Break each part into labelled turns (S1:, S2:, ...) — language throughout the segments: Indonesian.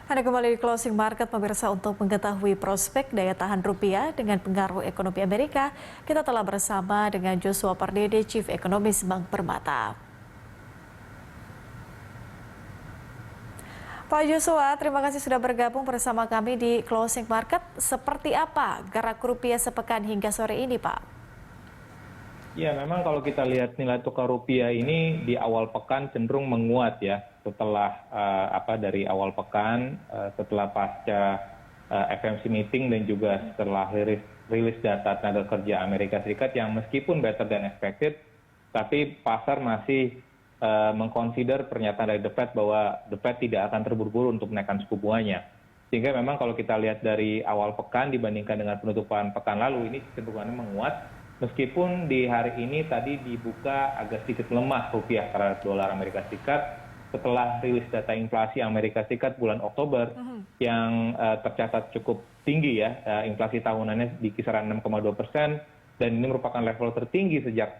S1: Anda kembali di Closing Market, pemirsa. Untuk mengetahui prospek daya tahan rupiah dengan pengaruh ekonomi Amerika, kita telah bersama dengan Joshua Pardede, Chief Economist Bank Permata. Pak Joshua, terima kasih sudah bergabung bersama kami di Closing Market. Seperti apa gerak rupiah sepekan hingga sore ini, Pak?
S2: Ya, memang kalau kita lihat nilai tukar rupiah ini di awal pekan cenderung menguat ya. Setelah dari awal pekan, setelah pasca FMC meeting dan juga setelah rilis data tenaga kerja Amerika Serikat yang meskipun better than expected, tapi pasar masih mengconsider pernyataan dari The Fed bahwa The Fed tidak akan terburu-buru untuk menaikkan suku bunganya. Sehingga memang kalau kita lihat dari awal pekan dibandingkan dengan penutupan pekan lalu, ini cenderungannya menguat. Meskipun di hari ini tadi dibuka agak sedikit lemah rupiah terhadap dolar Amerika Serikat setelah rilis data inflasi Amerika Serikat bulan Oktober yang tercatat cukup tinggi ya, inflasi tahunannya di kisaran 6,2% dan ini merupakan level tertinggi sejak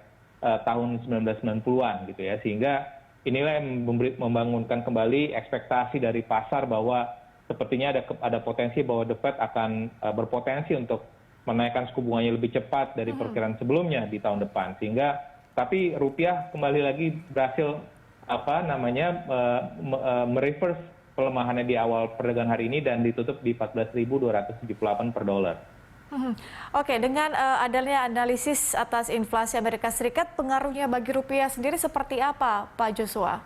S2: tahun 1990-an gitu ya, sehingga inilah yang membangunkan kembali ekspektasi dari pasar bahwa sepertinya ada potensi bahwa The Fed akan berpotensi untuk menaikkan suku bunganya lebih cepat dari perkiraan sebelumnya di tahun depan, sehingga tapi rupiah kembali lagi berhasil mereverse pelemahannya di awal perdagangan hari ini dan ditutup di 14.278 per dolar.
S1: Oke, dengan adanya analisis atas inflasi Amerika Serikat, pengaruhnya bagi rupiah sendiri seperti apa, Pak Joshua?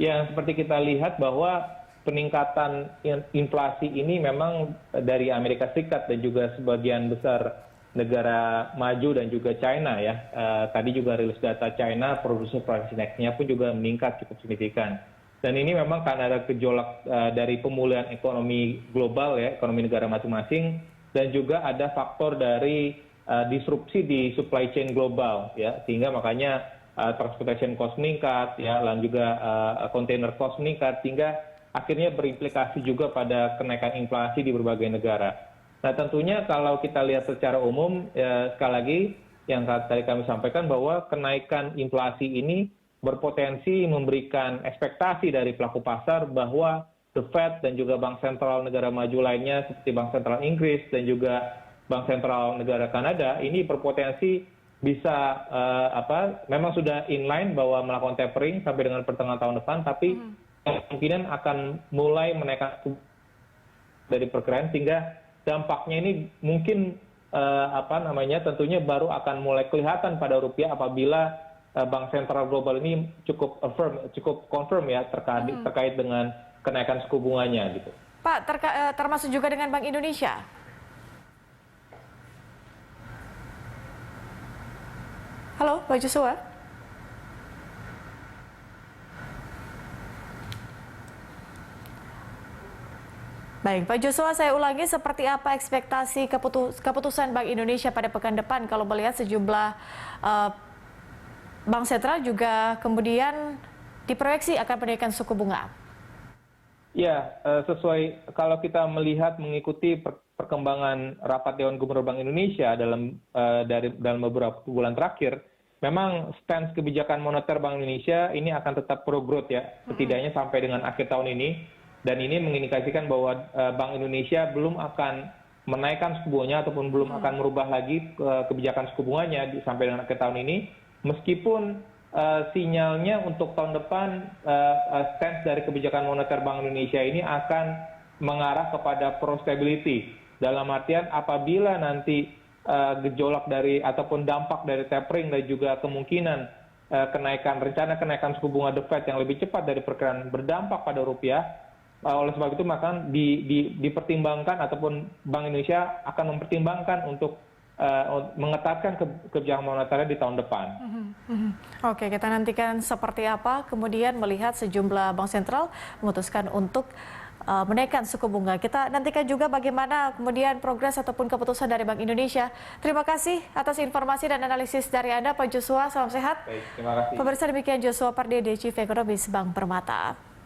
S2: Ya, seperti kita lihat bahwa peningkatan inflasi ini memang dari Amerika Serikat dan juga sebagian besar negara maju dan juga China ya. Tadi juga rilis data China, produksi price index-nya pun juga meningkat cukup signifikan. Dan ini memang karena ada gejolak dari pemulihan ekonomi global ya, ekonomi negara masing-masing, dan juga ada faktor dari disrupsi di supply chain global ya, sehingga makanya transportation cost meningkat ya, lalu juga container cost meningkat, sehingga akhirnya berimplikasi juga pada kenaikan inflasi di berbagai negara. Nah tentunya kalau kita lihat secara umum, sekali lagi yang tadi kami sampaikan bahwa kenaikan inflasi ini berpotensi memberikan ekspektasi dari pelaku pasar bahwa The Fed dan juga bank sentral negara maju lainnya seperti Bank Sentral Inggris dan juga Bank Sentral negara Kanada ini berpotensi bisa memang sudah inline bahwa melakukan tapering sampai dengan pertengahan tahun depan, tapi kemungkinan akan mulai menaikkan dari perkiraan, sehingga dampaknya ini mungkin tentunya baru akan mulai kelihatan pada rupiah apabila bank sentral global ini cukup confirm ya terkait dengan kenaikan suku bunganya gitu.
S1: Pak, termasuk juga dengan Bank Indonesia. Halo, Pak Joshua. Baik, Pak Joshua, saya ulangi, seperti apa ekspektasi keputusan Bank Indonesia pada pekan depan kalau melihat sejumlah bank sentral juga kemudian diproyeksi akan menaikkan suku bunga?
S2: Ya, sesuai kalau kita melihat mengikuti perkembangan rapat Dewan Gubernur Bank Indonesia dalam beberapa bulan terakhir, memang stance kebijakan moneter Bank Indonesia ini akan tetap pro growth ya, setidaknya sampai dengan akhir tahun ini. Dan ini mengindikasikan bahwa Bank Indonesia belum akan menaikkan suku bunganya ataupun belum akan merubah lagi kebijakan suku bunganya sampai dengan akhir tahun ini. Meskipun sinyalnya untuk tahun depan stance dari kebijakan moneter Bank Indonesia ini akan mengarah kepada pro stability. Dalam artian apabila nanti gejolak dari ataupun dampak dari tapering dan juga kemungkinan rencana kenaikan suku bunga The Fed yang lebih cepat dari perkiraan berdampak pada rupiah. Oleh sebab itu maka dipertimbangkan ataupun Bank Indonesia akan mempertimbangkan untuk mengetatkan kebijakan moneternya di tahun depan.
S1: Oke, kita nantikan seperti apa kemudian melihat sejumlah bank sentral memutuskan untuk menaikkan suku bunga. Kita nantikan juga bagaimana kemudian progres ataupun keputusan dari Bank Indonesia. Terima kasih atas informasi dan analisis dari Anda, Pak Joshua. Salam sehat.
S2: Baik, terima kasih.
S1: Pemirsa, demikian Joshua Pardede, Chief Economist Bank Permata.